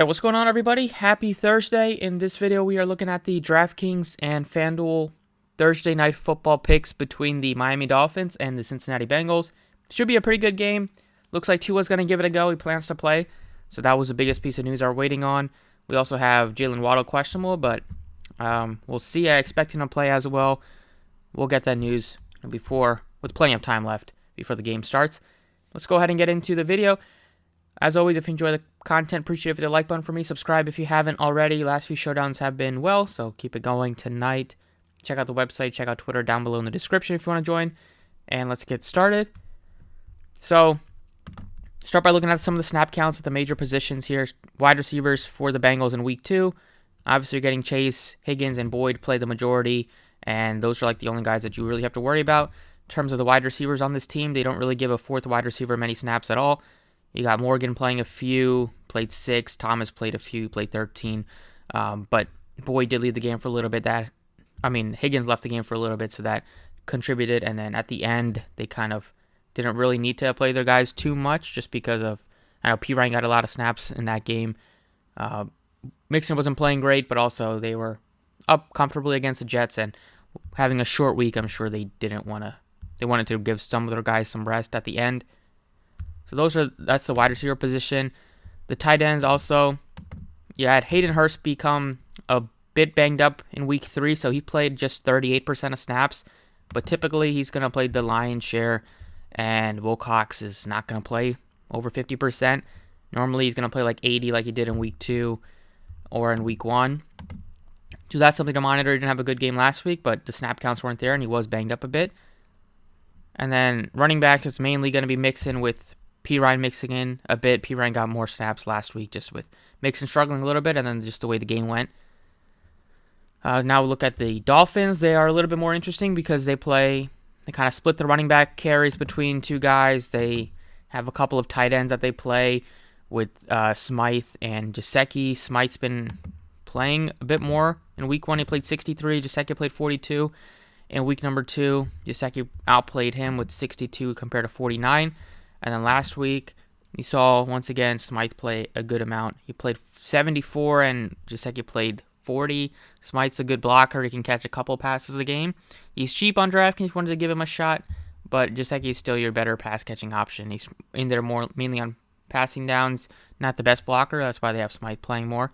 Hey, what's going on, everybody? Happy Thursday. In this video, we are looking at the Draftkings and Fanduel Thursday night football picks between the Miami Dolphins and the Cincinnati Bengals. Should be a pretty good game. Looks like Tua's going to give it a go. He plans to play. So that was the biggest piece of news we're waiting on. We also have Jalen Waddle questionable, but we'll see. I expect him to play as well. We'll get that news with plenty of time left before the game starts. Let's go ahead and get into the video. As always, if you enjoy the content, appreciate it if you hit the like button for me. Subscribe if you haven't already. Last few showdowns have been well, so keep it going tonight. Check out the website, check out Twitter down below in the description if you want to join. And let's get started. So, start by looking at some of the snap counts at the major positions here. Wide receivers for the Bengals in week 2. Obviously, you're getting Chase, Higgins, and Boyd play the majority, and those are like the only guys that you really have to worry about. In terms of the wide receivers on this team, they don't really give a fourth wide receiver many snaps at all. You got Morgan playing a few, played 6. Thomas played a few, played 13. But Boyd did leave the game for a little bit. Higgins left the game for a little bit, so that contributed. And then at the end, they kind of didn't really need to play their guys too much, just because of, I know P. Ryan got a lot of snaps in that game. Mixon wasn't playing great, but also they were up comfortably against the Jets, and having a short week, I'm sure they wanted to give some of their guys some rest at the end. So that's the wide receiver position. The tight ends also, you had Hayden Hurst become a bit banged up in week 3, so he played just 38% of snaps. But typically he's going to play the lion's share, and Wilcox is not going to play over 50%. Normally he's going to play like 80 like he did in week 2 or in week 1. So that's something to monitor. He didn't have a good game last week, but the snap counts weren't there, and he was banged up a bit. And then running backs is mainly going to be mixing with P. Ryan mixing in a bit. P. Ryan got more snaps last week just with Mixon struggling a little bit, and then just the way the game went. Now we look at the Dolphins. They are a little bit more interesting because they kind of split the running back carries between 2 guys. They have a couple of tight ends that they play with Smythe and Gesicki. Smythe's been playing a bit more. In week 1, he played 63. Gesicki played 42. In week number 2, Gesicki outplayed him with 62 compared to 49. And then last week, you saw, once again, Smythe play a good amount. He played 74, and Gesicki played 40. Smythe's a good blocker. He can catch a couple passes a game. He's cheap on Draftkings. Wanted to give him a shot, but Gesicki is still your better pass-catching option. He's in there mainly on passing downs. Not the best blocker. That's why they have Smythe playing more.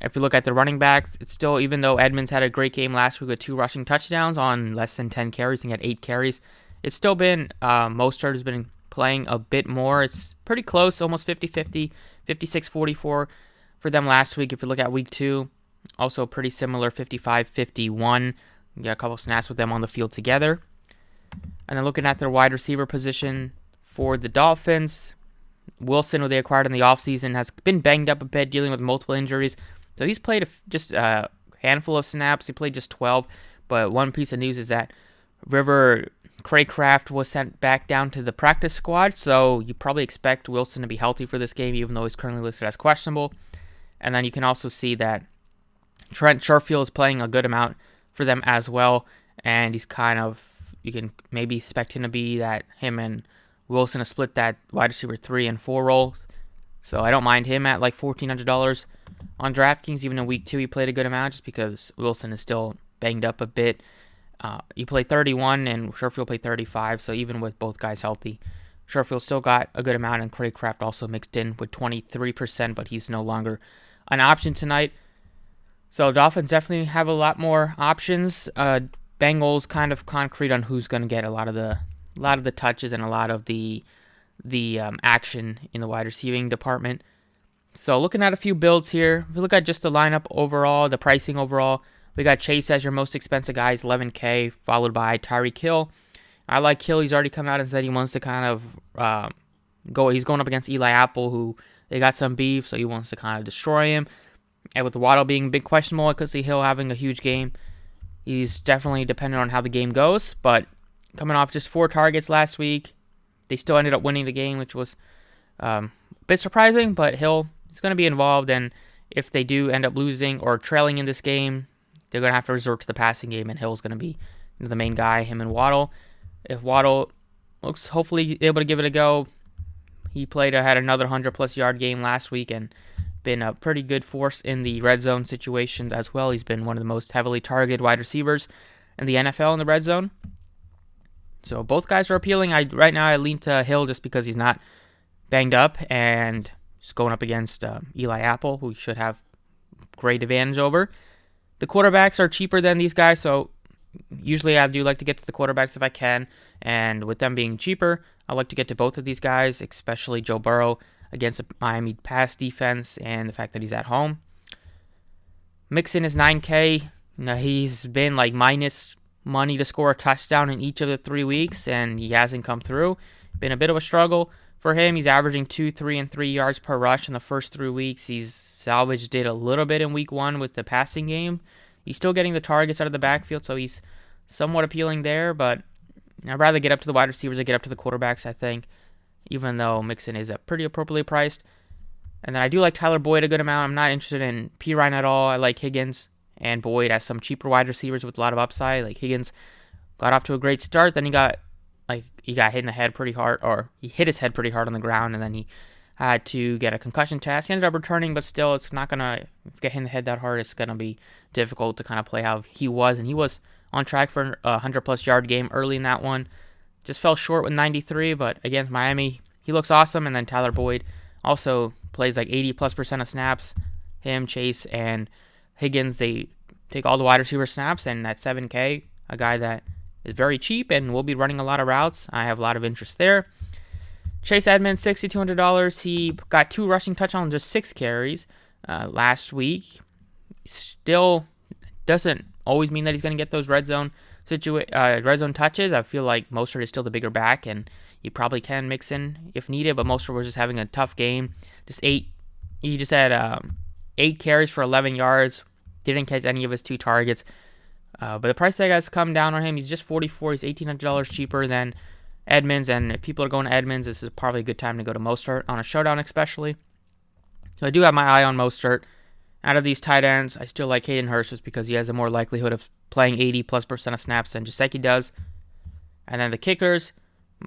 If you look at the running backs, it's still, even though Edmonds had a great game last week with 2 rushing touchdowns on less than 10 carries, he had 8 carries. It's still been, Mostert has been playing a bit more. It's pretty close, almost 50-50, 56-44 for them last week. If you look at week 2, also pretty similar, 55-51. You got a couple snaps with them on the field together. And then looking at their wide receiver position for the Dolphins, Wilson, who they acquired in the offseason, has been banged up a bit, dealing with multiple injuries. So he's played just a handful of snaps. He played just 12. But one piece of news is that Craycraft was sent back down to the practice squad, so you probably expect Wilson to be healthy for this game, even though he's currently listed as questionable. And then you can also see that Trent Sherfield is playing a good amount for them as well, and you can maybe expect him to be that him and Wilson to split that wide receiver 3 and 4 role. So I don't mind him at like $1,400 on DraftKings. Even in week 2, he played a good amount just because Wilson is still banged up a bit. He played 31 and Sherfield played 35, so even with both guys healthy, Sherfield still got a good amount, and Craycraft also mixed in with 23%, but he's no longer an option tonight. So Dolphins definitely have a lot more options. Bengals kind of concrete on who's going to get a lot of the touches and a lot of the action in the wide receiving department. So looking at a few builds here, if we look at just the lineup overall, the pricing overall, we got Chase as your most expensive guy, is $11K, followed by Tyreek Hill. I like Hill. He's already come out and said he wants to kind of he's going up against Eli Apple, who they got some beef, so he wants to kind of destroy him. And with Waddle being big questionable, I could see Hill having a huge game. He's definitely dependent on how the game goes, but coming off just 4 targets last week, they still ended up winning the game, which was a bit surprising, but Hill is going to be involved, and if they do end up losing or trailing in this game, they're going to have to resort to the passing game, and Hill's going to be the main guy, him and Waddle. If Waddle looks hopefully able to give it a go, He had another 100+ yard game last week and been a pretty good force in the red zone situations as well. He's been one of the most heavily targeted wide receivers in the NFL in the red zone. So both guys are appealing. Right now I lean to Hill just because he's not banged up and he's going up against Eli Apple, who should have great advantage over. The quarterbacks are cheaper than these guys, so usually I do like to get to the quarterbacks if I can, and with them being cheaper, I like to get to both of these guys, especially Joe Burrow against a Miami pass defense and the fact that he's at home. Mixon is 9K. Now, he's been like minus money to score a touchdown in each of the 3 weeks, and he hasn't come through. Been a bit of a struggle for him. He's averaging 2, 3, and 3 yards per rush in the first 3 weeks. He's salvaged it a little bit in week 1 with the passing game. He's still getting the targets out of the backfield, so he's somewhat appealing there, but I'd rather get up to the wide receivers than get up to the quarterbacks, I think, even though Mixon is pretty appropriately priced. And then I do like Tyler Boyd a good amount. I'm not interested in Pirine at all. I like Higgins and Boyd as some cheaper wide receivers with a lot of upside. Like Higgins got off to a great start, then he got hit in the head pretty hard, or he hit his head pretty hard on the ground, and then he had to get a concussion test. He ended up returning, but still, it's not gonna get hit in the head that hard. It's gonna be difficult to kind of play how he was, and he was on track for a 100+ yard game early in that one. Just fell short with 93, but against Miami, he looks awesome. And then Tyler Boyd also plays like 80+% of snaps. Him, Chase, and Higgins, they take all the wide receiver snaps, and at 7K, a guy that is very cheap and will be running a lot of routes. I have a lot of interest there. Chase Edmonds, $6,200. He got 2 rushing touchdowns on just 6 carries last week. Still doesn't always mean that he's going to get those red zone touches. I feel like Mostert is still the bigger back, and you probably can mix in if needed, but Mostert was just having a tough game. He just had 8 carries for 11 yards. Didn't catch any of his 2 targets. But the price tag has come down on him. He's just $44. He's $1,800 cheaper than Edmonds, and if people are going to Edmonds, this is probably a good time to go to Mostert on a showdown especially. So I do have my eye on Mostert. Out of these tight ends, I still like Hayden Hurst just because he has a more likelihood of playing 80+% of snaps than Gesicki does. And then the kickers,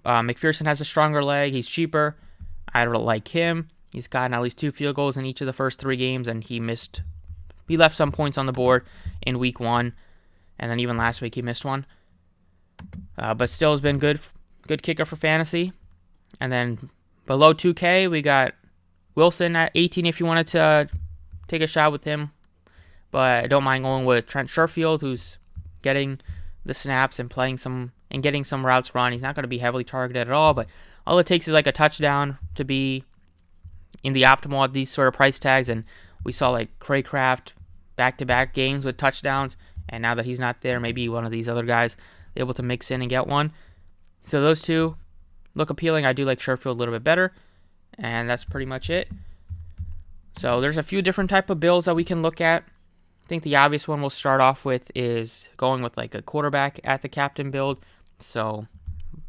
McPherson has a stronger leg. He's cheaper. I don't like him. He's gotten at least 2 field goals in each of the first 3 games, and he left some points on the board in week 1, and then even last week he missed one. But still has been good kicker for fantasy. And then below 2K, we got Wilson at 18 if you wanted to take a shot with him. But I don't mind going with Trent Sherfield, who's getting the snaps and getting some routes run. He's not going to be heavily targeted at all, but all it takes is like a touchdown to be in the optimal at these sort of price tags. And we saw like Craycraft back-to-back games with touchdowns, and now that he's not there, maybe one of these other guys able to mix in and get one. So those two look appealing. I do like Sherfield a little bit better, and that's pretty much it. So there's a few different type of builds that we can look at. I think the obvious one we'll start off with is going with like a quarterback at the captain build. So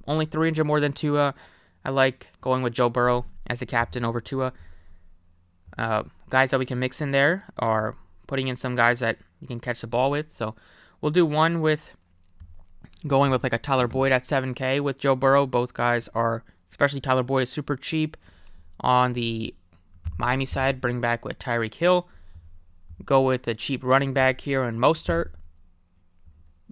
only 300 more than Tua. I like going with Joe Burrow as a captain over Tua. Guys that we can mix in there are putting in some guys that you can catch the ball with. So we'll do one with going with like a Tyler Boyd at 7K with Joe Burrow. Both guys are, especially Tyler Boyd, is super cheap. On the Miami side, bring back with Tyreek Hill. Go with a cheap running back here and Mostert.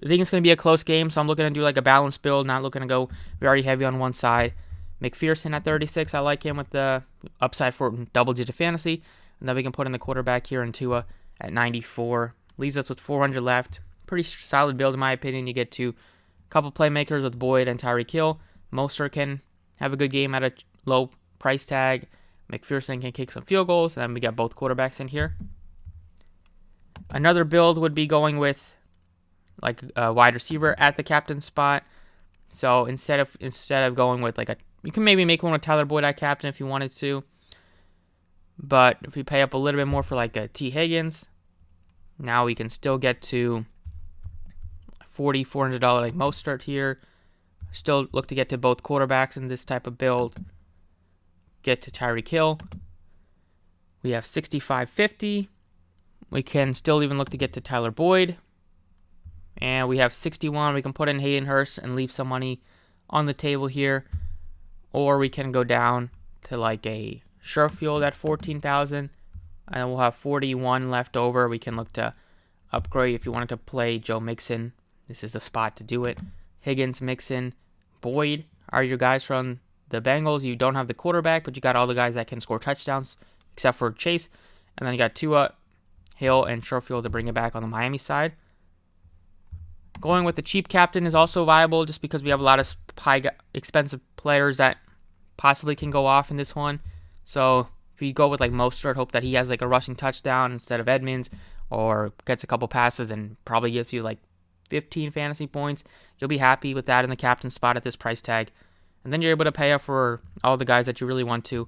I think it's going to be a close game, so I'm looking to do like a balanced build, not looking to go very heavy on one side. McPherson at 36, I like him with the upside for double-digit fantasy. And then we can put in the quarterback here in Tua at 94. Leaves us with 400 left. Pretty solid build in my opinion. You get to a couple playmakers with Boyd and Tyreek Hill. Mostert can have a good game at a low price tag. McPherson can kick some field goals, and then we got both quarterbacks in here. Another build would be going with like a wide receiver at the captain spot. So instead of going with like you can maybe make one with Tyler Boyd at captain if you wanted to. But if we pay up a little bit more for like a T. Higgins, now we can still get to $400 like Mostert here. Still look to get to both quarterbacks in this type of build. Get to Tyreek Hill. We have 65.50. We can still even look to get to Tyler Boyd. And we have 61. We can put in Hayden Hurst and leave some money on the table here. Or we can go down to like a Sherfield at 14,000, and we'll have 41 left over. We can look to upgrade if you wanted to play Joe Mixon. This is the spot to do it. Higgins, Mixon, Boyd are your guys from the Bengals. You don't have the quarterback, but you got all the guys that can score touchdowns, except for Chase. And then you got Tua, Hill, and Sherfield to bring it back on the Miami side. Going with the cheap captain is also viable just because we have a lot of expensive players that possibly can go off in this one. So if you go with like Mostert, hope that he has like a rushing touchdown instead of Edmonds, or gets a couple passes and probably gives you like 15 fantasy points, you'll be happy with that in the captain spot at this price tag. And then you're able to pay up for all the guys that you really want to.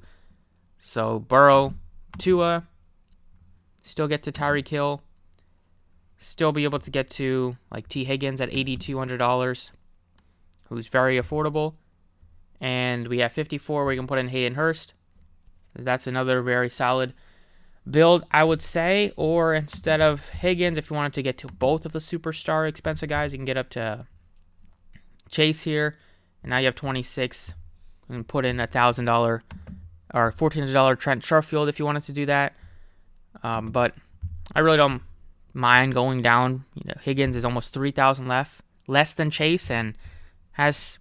So Burrow, Tua, still get to Tyreek Hill, still be able to get to like T. Higgins at $8,200, who's very affordable. And we have 54 where you can put in Hayden Hurst. That's another very solid build, I would say. Or instead of Higgins, if you wanted to get to both of the superstar expensive guys, you can get up to Chase here. And now you have 26 and put in $1,000 or $1,400 Trent Sherfield if you wanted to do that. But I really don't mind going down. Higgins is almost 3,000 less than Chase, and has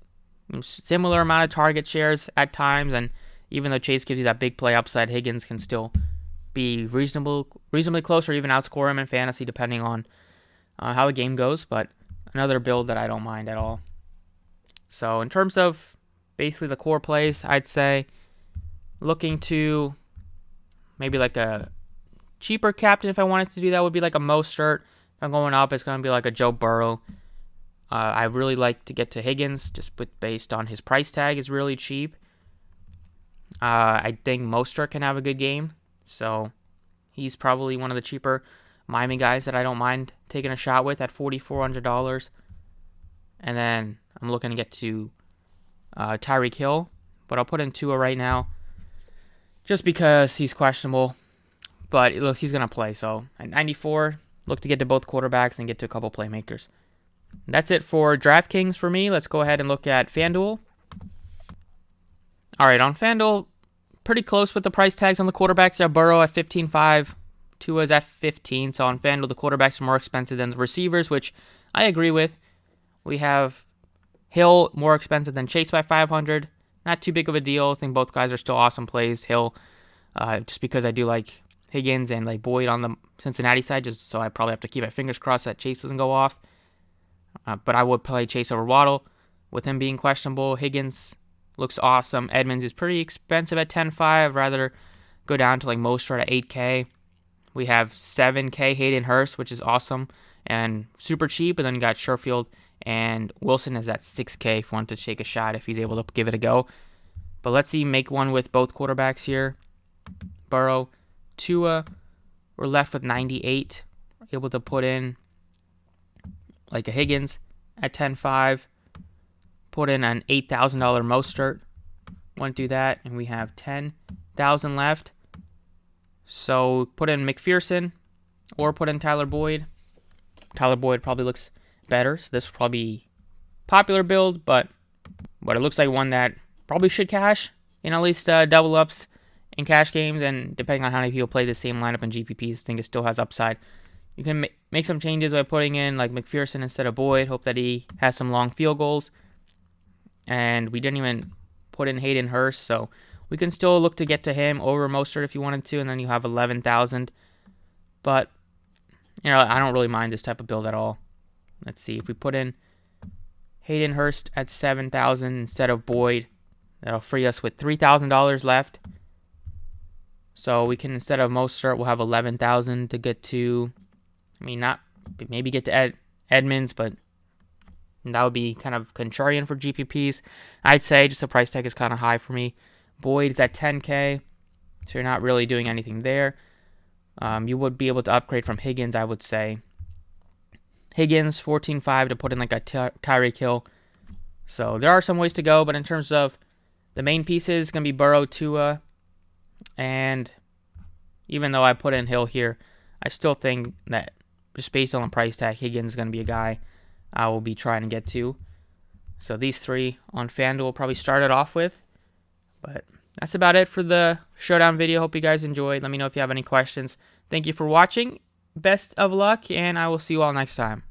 similar amount of target shares at times. And even though Chase gives you that big play upside, Higgins can still be reasonably close, or even outscore him in fantasy depending on how the game goes. But another build that I don't mind at all. So in terms of basically the core plays, I'd say looking to maybe like a cheaper captain if I wanted to do that would be like a Mostert. If I'm going up, it's going to be like a Joe Burrow. I really like to get to Higgins just based on his price tag is really cheap. I think Mostert can have a good game, so he's probably one of the cheaper Miami guys that I don't mind taking a shot with at $4,400. And then I'm looking to get to Tyreek Hill, but I'll put in Tua right now just because he's questionable. But look, he's going to play. So at 94, look to get to both quarterbacks and get to a couple playmakers. That's it for DraftKings for me. Let's go ahead and look at FanDuel. All right, on FanDuel, pretty close with the price tags on the quarterbacks. Are Burrow at 15.5, Tua's at 15. So on FanDuel, the quarterbacks are more expensive than the receivers, which I agree with. We have Hill more expensive than Chase by 500. Not too big of a deal. I think both guys are still awesome plays. Hill, just because I do like Higgins and like Boyd on the Cincinnati side, just so I probably have to keep my fingers crossed that Chase doesn't go off. But I would play Chase over Waddle with him being questionable. Higgins looks awesome. Edmonds is pretty expensive at 10.5. I'd rather go down to like Mostert at 8K. We have 7K Hayden Hurst, which is awesome and super cheap. And then you got Sherfield and Wilson is at 6K if you want to take a shot if he's able to give it a go. But let's see, make one with both quarterbacks here. Burrow, Tua, we're left with 98. Able to put in like a Higgins at 10.5. Put in an $8,000 Mostert. Want to do that, and we have 10,000 left. So put in McPherson or put in Tyler Boyd. Tyler Boyd probably looks better, so this will probably be popular build, but it looks like one that probably should cash in at least double ups in cash games, and depending on how many people play the same lineup in GPPs, I think it still has upside. You can make some changes by putting in like McPherson instead of Boyd. Hope that he has some long field goals. And we didn't even put in Hayden Hurst, so we can still look to get to him over Mostert if you wanted to, and then you have 11,000. But I don't really mind this type of build at all. Let's see, if we put in Hayden Hurst at 7,000 instead of Boyd, that'll free us with $3,000 left. So we can, instead of Mostert, we'll have 11,000 to get to. Maybe get to Edmonds, but that would be kind of contrarian for GPPs. I'd say just the price tag is kind of high for me. Boyd is at 10K, so you're not really doing anything there. You would be able to upgrade from Higgins, I would say. Higgins, 14.5 to put in like a Tyreek Hill. So there are some ways to go, but in terms of the main pieces, it's going to be Burrow, Tua, and even though I put in Hill here, I still think that just based on the price tag, Higgins is going to be a guy I will be trying to get to. So these three on FanDuel will probably start it off with. But that's about it for the Showdown video. Hope you guys enjoyed. Let me know if you have any questions. Thank you for watching. Best of luck, and I will see you all next time.